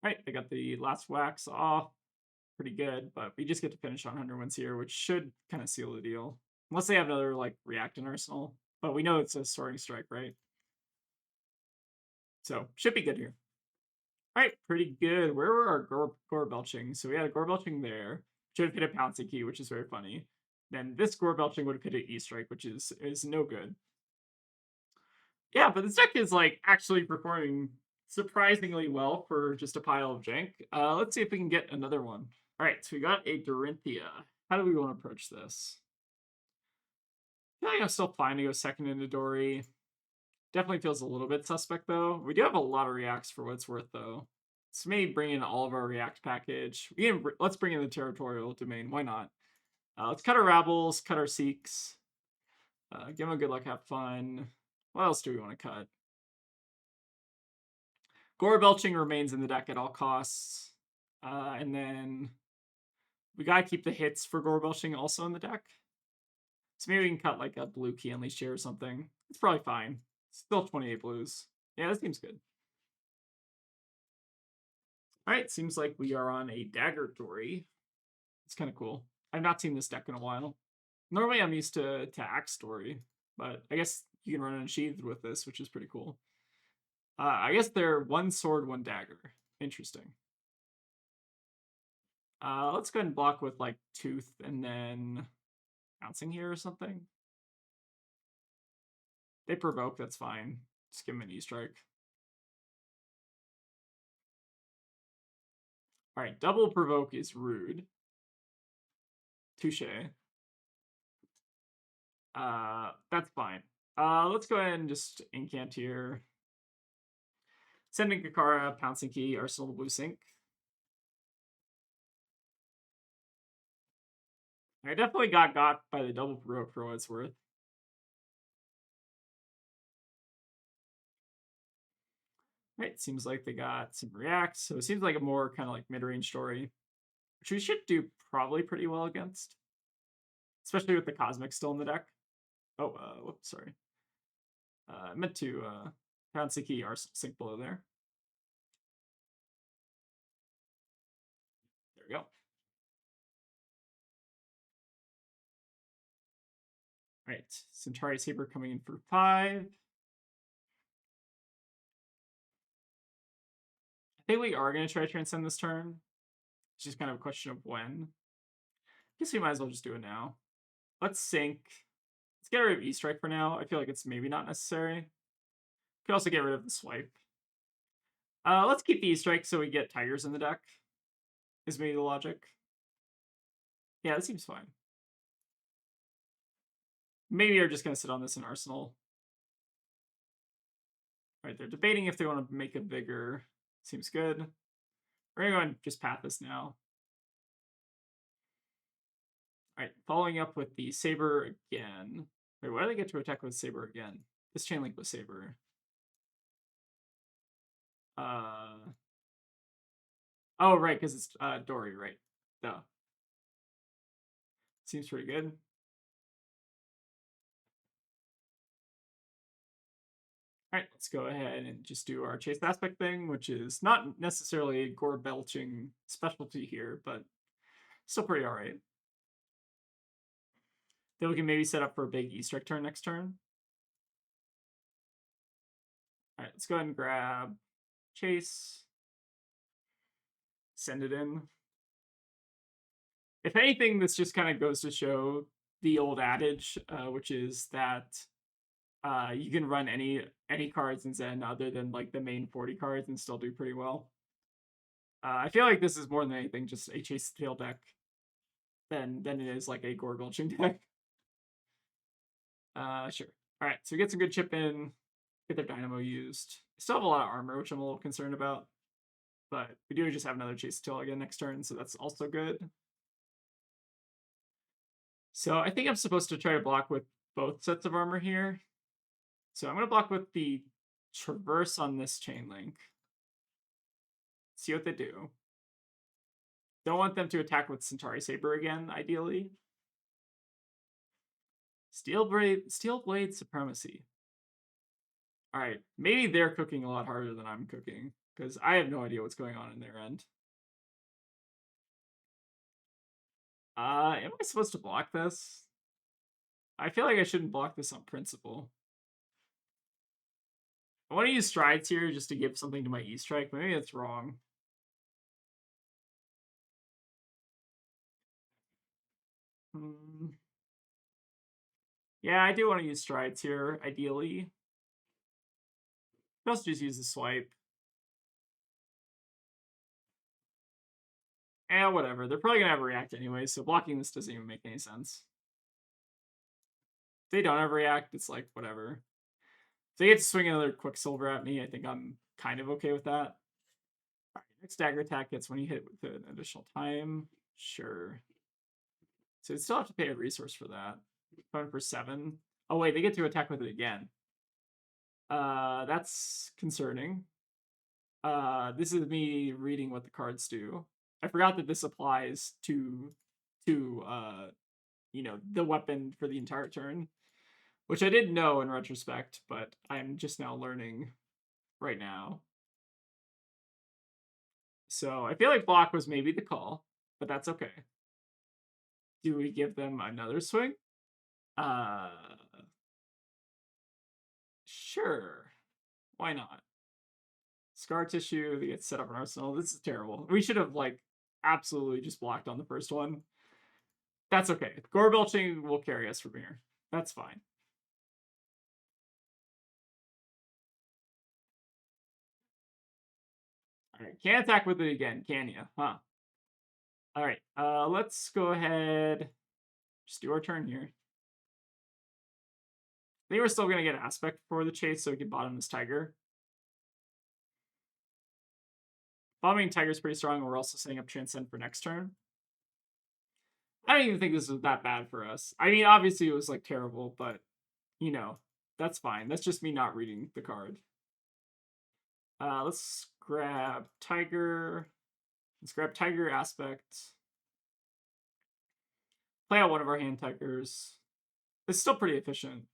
All right, I got the last wax off. Pretty good, but we just get to finish on 100 wins here, which should kind of seal the deal. Unless they have another, like, React in Arsenal. But we know it's a Soaring Strike, right? So, should be good here. All right, pretty good. Where were our Gore Belching? So we had a Gore Belching there. Should have hit a Pouncing Key, which is very funny. Then this Gore Belching would have hit an E-Strike, which is no good. Yeah, but this deck is like actually performing surprisingly well for just a pile of jank. Let's see if we can get another one. All right, so we got a Dorinthia. How do we want to approach this? I feel like I'm still fine to go second into Dori. Definitely feels a little bit suspect, though. We do have a lot of reacts for what it's worth, though. So maybe bring in all of our react package. Let's bring in the territorial domain. Why not? Let's cut our Rabbles, cut our Seeks. Give them a good luck, have fun. What else do we want to cut? Gore Belching remains in the deck at all costs. And then we gotta keep the hits for Gore Belching also in the deck. So maybe we can cut like a blue key unleash here or something. It's probably fine. Still 28 blues. Yeah, that seems good. All right, seems like we are on a Dagger Dori. It's kind of cool. I've not seen this deck in a while. Normally I'm used to Axe Dori, but I guess you can run Unsheathed with this, which is pretty cool. I guess they're 1 sword, 1 dagger. Interesting. Let's go ahead and block with like Tooth and then Bouncing here or something. They provoke, that's fine. Just give them an E-Strike. All right, double provoke is rude. Touche. That's fine. Let's go ahead and just incant here. Sending Kakara, Pouncing Key, Arsenal Blue Sync. I definitely got by the double provoke for what it's worth. Right, seems like they got some reacts, so it seems like a more kind of like mid-range Dori, which we should do probably pretty well against, especially with the Cosmic still in the deck. Oh, whoops, sorry. I meant to Pouncing Key, Arsenal Sync below there. There we go. All right, Centauri Saber coming in for 5. I think we are going to try to transcend this turn. It's just kind of a question of when. Guess we might as well just do it now. Let's sync. Let's get rid of E-Strike for now. I feel like it's maybe not necessary. Could also get rid of the swipe. Let's keep the E-Strike so we get Tigers in the deck. Is maybe the logic. Yeah, that seems fine. Maybe they're just going to sit on this in Arsenal. All right, they're debating if they want to make a bigger. Seems good. We're going to go and just path this now. Alright, following up with the Saber again. Wait, why do they get to attack with Saber again? This chain link with Saber. Oh, right, because it's Dori, right? Duh. Seems pretty good. Alright, let's go ahead and just do our chase aspect thing, which is not necessarily a Gore Belching specialty here, but still pretty alright. Then we can maybe set up for a big E-Strike turn next turn. Alright, let's go ahead and grab Chase. Send it in. If anything, this just kind of goes to show the old adage, which is that you can run any cards in Zen other than like the main 40 cards and still do pretty well. I feel like this is more than anything just a Chase Tail deck than it is like a Gore Belching deck. Sure. Alright, so we get some good chip in, get their Dynamo used. Still have a lot of armor, which I'm a little concerned about. But we do just have another Chase Tail again next turn, so that's also good. So I think I'm supposed to try to block with both sets of armor here. So I'm going to block with the Traverse on this chain link. See what they do. Don't want them to attack with Centauri Saber again, ideally. Steel Blade Supremacy. Alright, maybe they're cooking a lot harder than I'm cooking, because I have no idea what's going on in their end. Am I supposed to block this? I feel like I shouldn't block this on principle. I want to use Strides here just to give something to my E-Strike. Maybe that's wrong. Yeah, I do want to use Strides here, ideally. I'll also just use the swipe. Whatever. They're probably going to have a react anyway, so blocking this doesn't even make any sense. If they don't have a react, it's like, whatever. If they get to swing another Quicksilver at me, I think I'm kind of okay with that. Alright, next dagger attack gets when you hit with an additional time. Sure. So they still have to pay a resource for that. Going for 7. Oh wait, they get to attack with it again. That's concerning. This is me reading what the cards do. I forgot that this applies to you know, the weapon for the entire turn, which I didn't know in retrospect, but I'm just now learning right now. So I feel like block was maybe the call, but that's okay. Do we give them another swing? Sure. Why not? Scar tissue, they get set up an arsenal. This is terrible. We should have like absolutely just blocked on the first one. That's okay. Gore Belching will carry us from here. That's fine. Alright, can't attack with it again, can you? Huh. Alright, let's go ahead. Just do our turn here. I think we're still going to get aspect for the chase so we can bottom this tiger. Bottoming tiger's pretty strong, and we're also setting up Transcend for next turn. I don't even think this was that bad for us. I mean, obviously it was like terrible, but you know, that's fine. That's just me not reading the card. Let's grab Tiger. Let's grab Tiger Aspect. Play out one of our hand Tigers. It's still pretty efficient.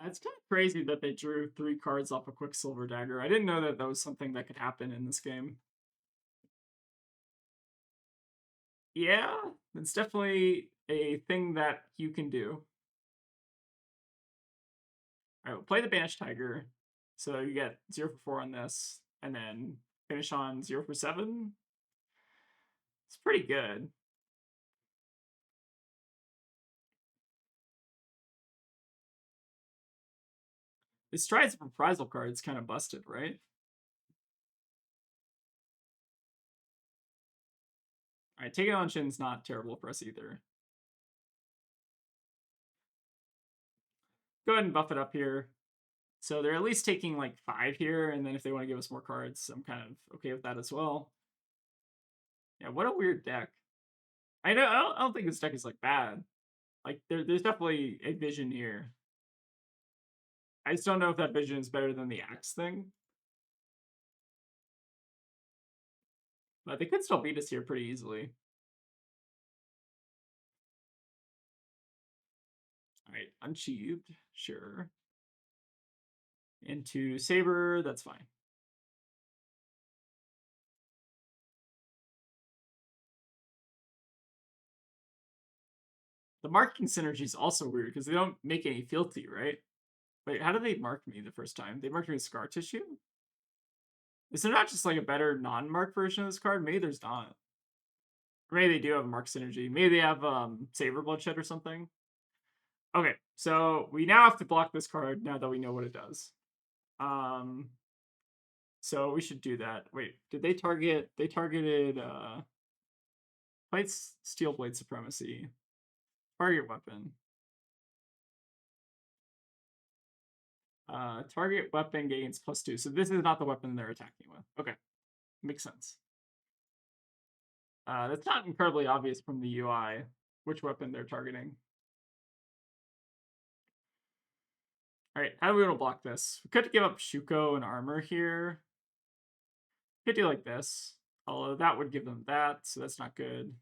It's kind of crazy that they drew 3 cards off a Quicksilver Dagger. I didn't know that that was something that could happen in this game. Yeah, it's definitely a thing that you can do. Alright, we'll play the Banished Tiger. So you get 0 for 4 on this, and then finish on 0 for 7. It's pretty good. This Strides Reprisal card's kind of busted, right? Alright, taking on Shin's not terrible for us either. Go ahead and buff it up here. So they're at least taking like 5 here, and then if they want to give us more cards, I'm kind of okay with that as well. Yeah, what a weird deck. I know I don't think this deck is like bad. Like there's definitely a vision here. I just don't know if that vision is better than the axe thing. But they could still beat us here pretty easily. Alright, unsheathed, sure. Into Saber, that's fine. The marking synergy is also weird because they don't make any fealty, right? Wait, how did they mark me the first time? They marked me with Scar Tissue? Is there not just like a better non-mark version of this card? Maybe there's not. Or maybe they do have a mark synergy. Maybe they have Saber Bloodshed or something. Okay, so we now have to block this card now that we know what it does. So we should do that. Wait, did they target? They targeted Fights Steel Blade Supremacy. Target weapon. Target weapon gains +2. So this is not the weapon they're attacking with. Okay, makes sense. That's not incredibly obvious from the UI which weapon they're targeting. All right, how do we want to block this? We could give up Shuko and armor here. Could do like this, although that would give them that, so that's not good.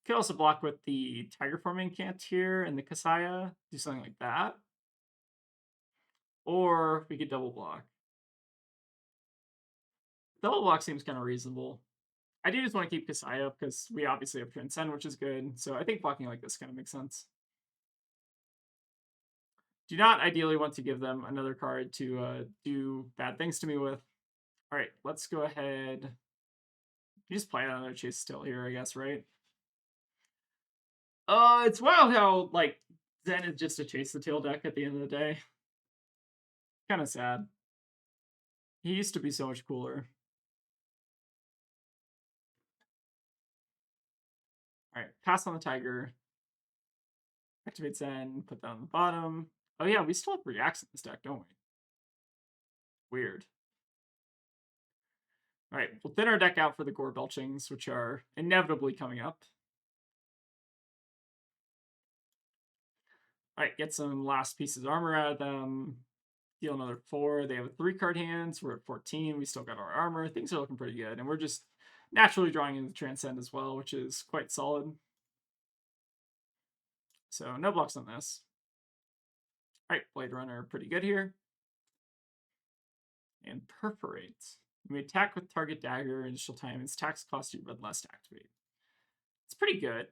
Could also block with the Tiger Forming Cant here and the Kasaya, do something like that. Or we could double block. Double block seems kind of reasonable. I do just want to keep Kasaya up because we obviously have Transcend, which is good. So I think blocking like this kind of makes sense. Do not ideally want to give them another card to do bad things to me with. All right, let's go ahead. You just play another Chase Still here, I guess, right? It's wild how like Zen is just a Chase the Tail deck at the end of the day. Kind of sad. He used to be so much cooler. All right, pass on the Tiger. Activate Zen, put that on the bottom. Oh yeah, we still have reacts in this deck, don't we? Weird. All right, we'll thin our deck out for the Gore Belchings, which are inevitably coming up. All right, get some last pieces of armor out of them. Deal another 4. They have a 3-card hand, so we're at 14. We still got our armor. Things are looking pretty good. And we're just naturally drawing into Transcend as well, which is quite solid. So no blocks on this. All right, Blade Runner, pretty good here. And Perforate. You may attack with target dagger initial time. Its attacks cost you red less to activate. It's pretty good.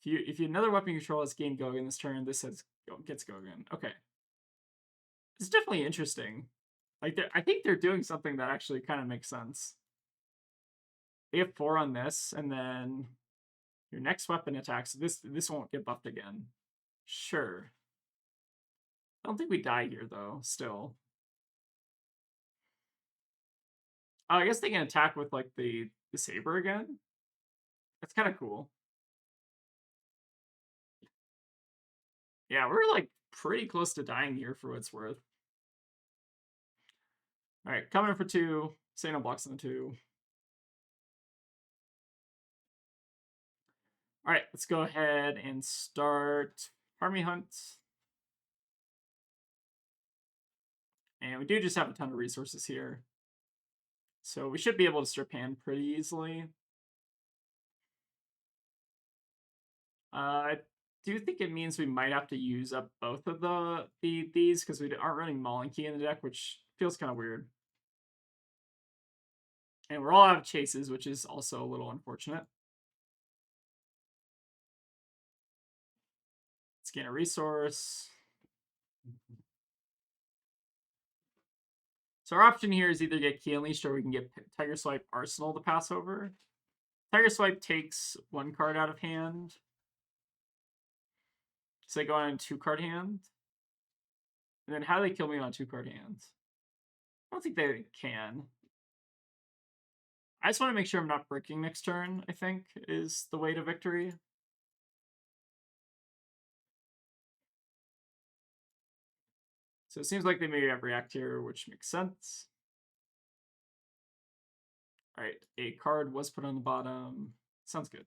If you another weapon you control has gained Gogan this turn, this gets Gogan. Okay. It's definitely interesting. Like I think they're doing something that actually kind of makes sense. They have 4 on this, and then your next weapon attacks. This won't get buffed again. Sure. I don't think we die here though. Still. Oh, I guess they can attack with like the saber again. That's kind of cool. Yeah, we're like pretty close to dying here for what it's worth. All right, coming in for 2. Say no blocks on the 2. All right, let's go ahead and start Army Hunt. And we do just have a ton of resources here. So we should be able to strip hand pretty easily. I do think it means we might have to use up both of these because we aren't running Maul and Key in the deck, which feels kind of weird. And we're all out of chases, which is also a little unfortunate. Scan a resource. So our option here is either get Key Unleashed or we can get Tiger Swipe Arsenal to pass over. Tiger Swipe takes 1 card out of hand. So they go on a 2-card hand. And then how do they kill me on a 2-card hand? I don't think they can. I just want to make sure I'm not breaking next turn, I think, is the way to victory. So it seems like they may have react here, which makes sense. All right, a card was put on the bottom. Sounds good.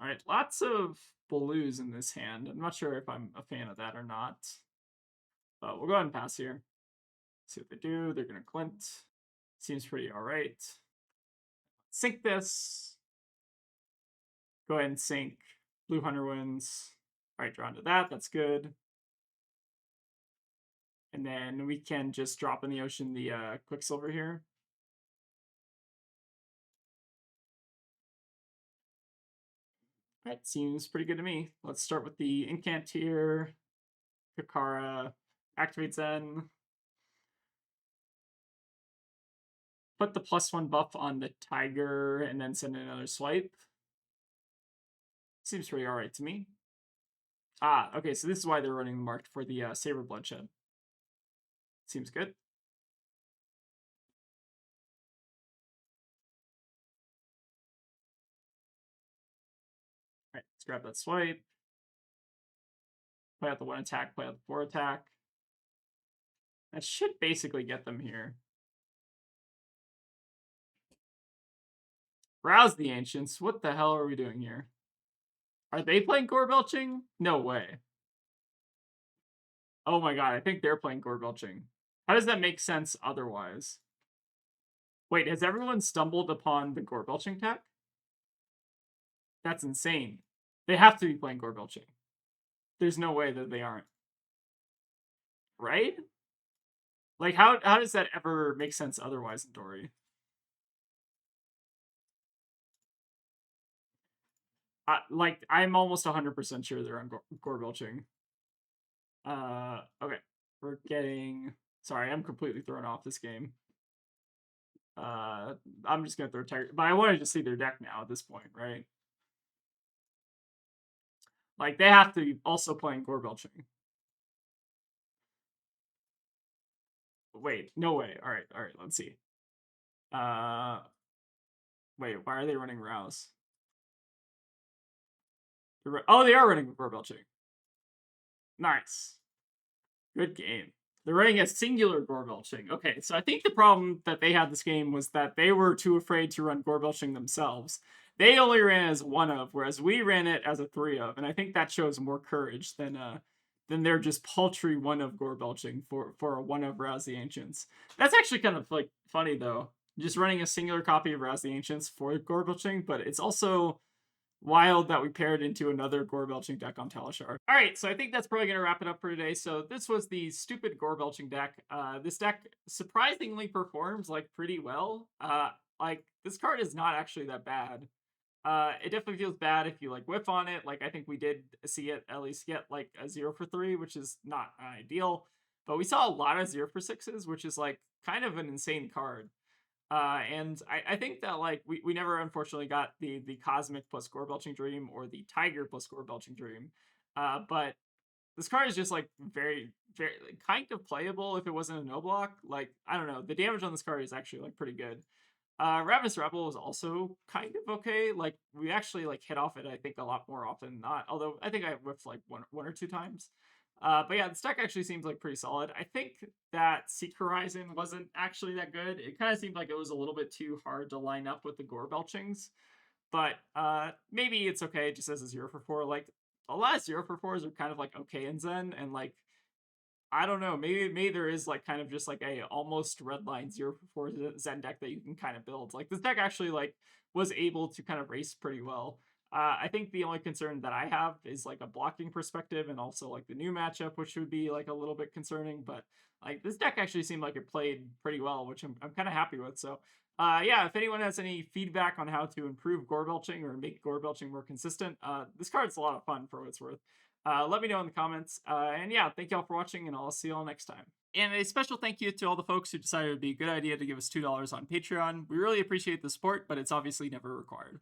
All right, lots of blues in this hand. I'm not sure if I'm a fan of that or not. But we'll go ahead and pass here. See what they do. They're going to Clint. Seems pretty all right. Sink this. Go ahead and sink. Blue Hunter wins. All right, drawn to that. That's good. And then we can just drop in the ocean the Quicksilver here. All right, seems pretty good to me. Let's start with the Incant here. Kakara activates Zen. Put the +1 buff on the Tiger and then send another swipe. Seems pretty alright to me. Ah, okay, so this is why they're running the marked for the Saber Bloodshed. Seems good. Alright, let's grab that swipe. Play out the 1 attack, play out the 4 attack. That should basically get them here. Rouse the Ancients. What the hell are we doing here? Are they playing Gore Belching? No way. Oh my god, I think they're playing Gore Belching. How does that make sense otherwise? Wait, has everyone stumbled upon the Gore Belching tech? That's insane. They have to be playing Gore Belching. There's no way that they aren't. Right? Like, how does that ever make sense otherwise in Dori? Like, I'm almost 100% sure they're on Gore Belching. Okay. We're getting... Sorry, I'm completely thrown off this game. I'm just gonna throw Tiger... But I wanted to see their deck now at this point, right? Like, they have to be also playing Gore Belching. Wait, no way. Alright, let's see. Wait, why are they running Rouse? Oh, they are running Gore Belching. Nice. Good game. They're running a singular Gore Belching. Okay, so I think the problem that they had this game was that they were too afraid to run Gore Belching themselves. They only ran as 1 of, whereas we ran it as a 3 of, and I think that shows more courage than their just paltry 1 of Gore Belching for a 1 of Rouse the Ancients. That's actually kind of like funny though, just running a singular copy of Rouse the Ancients for Gore Belching, but it's also wild that we paired into another Gore Belching deck on Talishar. All right, so I think that's probably going to wrap it up for today. So this was the stupid Gore Belching deck. This deck surprisingly performs like pretty well. Like this card is not actually that bad. It definitely feels bad if you like whiff on it. Like I think we did see it at least get like a 0 for 3, which is not ideal. But we saw a lot of 0 for 6s, which is like kind of an insane card. And I think that like we never unfortunately got the Cosmic plus Gore Belching Dream or the Tiger plus Gore Belching Dream. But this card is just like very like, kind of playable if it wasn't a no block. Like I don't know, the damage on this card is actually like pretty good. Ravenous Rebel is also kind of okay. Like we actually like hit off it I think a lot more often than not. Although I think I whiffed like one or two times. But yeah, this deck actually seems like pretty solid. I think that Seek Horizon wasn't actually that good. It kind of seemed like it was a little bit too hard to line up with the Gore Belchings. But maybe it's okay just as a 0 for 4. Like, a lot of 0 for 4s are kind of like okay in Zen. And like, I don't know, maybe there is like kind of just like a almost red line 0 for 4 Zen deck that you can kind of build. Like, this deck actually like was able to kind of race pretty well. I think the only concern that I have is like a blocking perspective and also like the new matchup, which would be like a little bit concerning. But like this deck actually seemed like it played pretty well, which I'm kind of happy with. So yeah, if anyone has any feedback on how to improve Gore Belching or make Gore Belching more consistent, this card's a lot of fun for what it's worth. Let me know in the comments. And yeah, thank y'all for watching, and I'll see y'all next time. And a special thank you to all the folks who decided it would be a good idea to give us $2 on Patreon. We really appreciate the support, but it's obviously never required.